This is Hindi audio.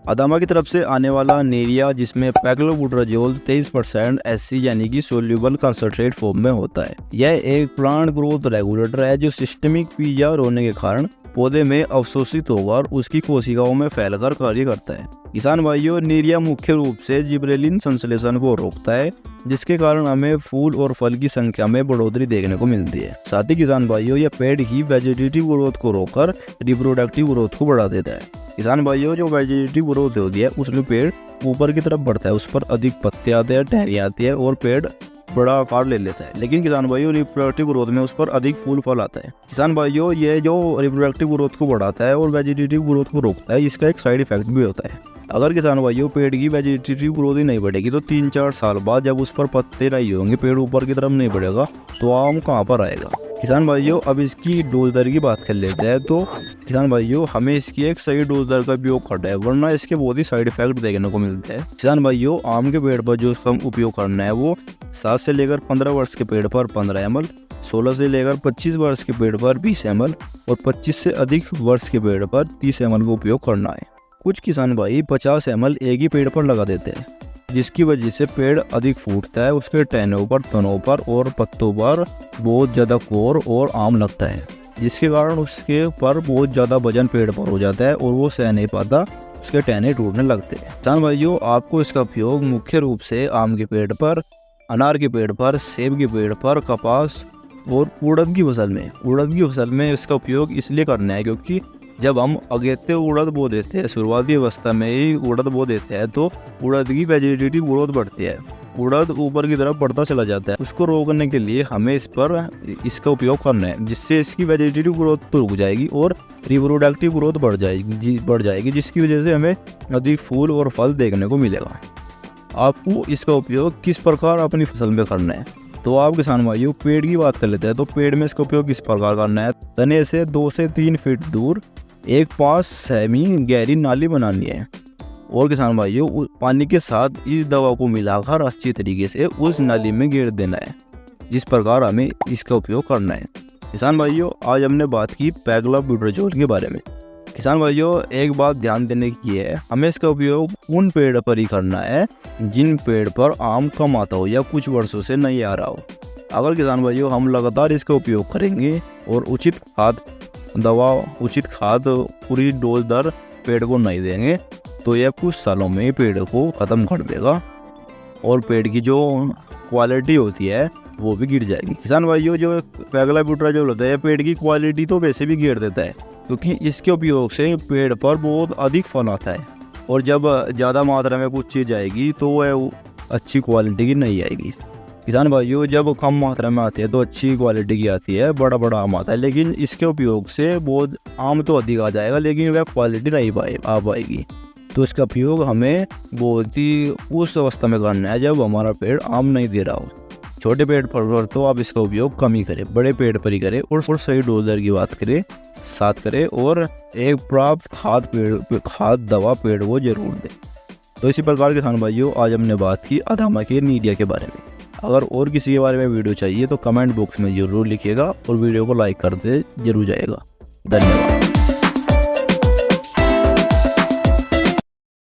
अदामा की तरफ से आने वाला नेरिया, जिसमें पैक्लोबुटराजोल 23% SC यानी कि सोल्यूबल कंसंट्रेट फॉर्म में होता है। यह एक प्लांट ग्रोथ रेगुलेटर है जो सिस्टमिक पीजीआर होने के कारण पौधे में अवशोषित होकर उसकी कोशिकाओं में फैलकर कार्य करता है। किसान भाइयों, नेरिया मुख्य रूप से जिबरेलिन संश्लेषण को रोकता है, जिसके कारण हमें फूल और फल की संख्या में बढ़ोतरी देखने को मिलती है। साथ ही किसान भाइयों, यह पेड़ की वेजिटेटिव ग्रोथ को रोककर रिप्रोडक्टिव ग्रोथ को बढ़ा देता है। किसान भाइयों, जो वेजिटेटिव ग्रोथ होती है उसमें पेड़ ऊपर की तरफ बढ़ता है, उस पर अधिक पत्ते आते हैं, टहनियाँ आती है और पेड़ बड़ा आकार ले लेता है। लेकिन किसान भाइयों, रिप्रोडक्टिव ग्रोथ में उस पर अधिक फूल फल आता है। किसान भाइयों, ये जो रिप्रोडक्टिव ग्रोथ को बढ़ाता है और वेजिटेटिव ग्रोथ को रोकता है, इसका एक साइड इफेक्ट भी होता है। अगर किसान भाइयों पेड़ की वेजिटेटिव ग्रोथ ही नहीं बढ़ेगी तो 3-4 साल बाद जब उस पर पत्ते नहीं होंगे, पेड़ ऊपर की तरफ नहीं बढ़ेगा, तो आम कहाँ पर आएगा। किसान भाइयों, अब इसकी डोज दर की बात कर लेते हैं। तो किसान भाइयों, हमें इसकी एक सही डोज दर का उपयोग करना है, वरना इसके बहुत ही साइड इफेक्ट देखने को मिलते हैं। किसान भाइयों, आम के पेड़ पर जो हम उपयोग करना है वो 7 से लेकर 15 वर्ष के पेड़ पर 15 ml, 16 से लेकर 25 वर्ष के पेड़ पर 20 ml और 25 से अधिक वर्ष के पेड़ पर 30 ml का उपयोग करना है। कुछ किसान भाई 50 ml एक ही पेड़ पर लगा देते हैं, जिसकी वजह से पेड़ अधिक फूटता है, उसके टहनियों पर, तनों पर और पत्तों पर बहुत ज़्यादा कोर और आम लगता है, जिसके कारण उसके पर बहुत ज़्यादा वजन पेड़ पर हो जाता है और वो सह नहीं पाता, उसके टहने टूटने लगते हैं। किसान भाइयों, आपको इसका उपयोग मुख्य रूप से आम के पेड़ पर, अनार के पेड़ पर, सेब के पेड़ पर, कपास और उड़द की फसल में इसका उपयोग इसलिए करना है क्योंकि जब हम अगेते उड़द बो देते हैं, शुरुआती अवस्था में ही उड़द बो देते हैं, तो उड़द की वेजिटेटिव ग्रोथ बढ़ती है, उड़द ऊपर की तरफ बढ़ता चला जाता है। उसको रोकने के लिए हमें इसका उपयोग करना है, जिससे इसकी वेजिटेटिव ग्रोथ तो रुक जाएगी और रिप्रोडक्टिव ग्रोथ बढ़ जाएगी, जिसकी वजह से हमें अधिक फूल और फल देखने को मिलेगा। आपको इसका उपयोग किस प्रकार अपनी फसल में करना है, तो आप किसान भाइयों पेड़ की बात कर लेते हैं। तो पेड़ में इसका उपयोग किस प्रकार करना है, तने से 2 से 3 फीट दूर एक 5 सेमी गहरी नाली बनानी है और किसान भाइयों पानी के साथ इस दवा को मिलाकर अच्छी तरीके से उस नाली में गिर देना है। जिस प्रकार हमें इसका उपयोग करना है। किसान भाइयों, आज हमने बात की पैक्लोबुटराजोल के बारे में। किसान भाइयों, एक बात ध्यान देने की है, हमें इसका उपयोग उन पेड़ पर ही करना है जिन पेड़ पर आम कम आता हो या कुछ वर्षों से नहीं आ रहा हो। अगर किसान भाइयों हम लगातार इसका उपयोग करेंगे और उचित खाद पूरी डोज दर पेड़ को नहीं देंगे, तो यह कुछ सालों में पेड़ को ख़त्म कर देगा और पेड़ की जो क्वालिटी होती है वो भी गिर जाएगी। किसान भाइयों, जो पैक्लोबुटराजोल होता है पेड़ की क्वालिटी तो वैसे भी गिर देता है, क्योंकि इसके उपयोग से पेड़ पर बहुत अधिक फल आता है और जब ज़्यादा मात्रा में कुछ चीज़ आएगी तो वह अच्छी क्वालिटी की नहीं आएगी। किसान भाइयों, जब कम मात्रा में आती है तो अच्छी क्वालिटी की आती है, बड़ा आम आता है, लेकिन इसके उपयोग से बहुत आम तो अधिक आ जाएगा लेकिन वह क्वालिटी नहीं आ पाएगी। तो इसका उपयोग हमें बहुत ही उस अवस्था में करना है जब हमारा पेड़ आम नहीं दे रहा हो। छोटे पेड़ पर तो आप इसका उपयोग कम ही करें, बड़े पेड़ पर ही करें और सही डोज दर की बात करें और एक प्राप्त खाद दवा पेड़ को जरूर दें। तो इसी प्रकार किसान भाइयों, आज हमने बात की अदामा के नेरिया के बारे में। अगर और किसी के बारे में वीडियो चाहिए तो कमेंट बॉक्स में जरूर लिखिएगा और वीडियो को लाइक करते जरूर जाएगा। धन्यवाद।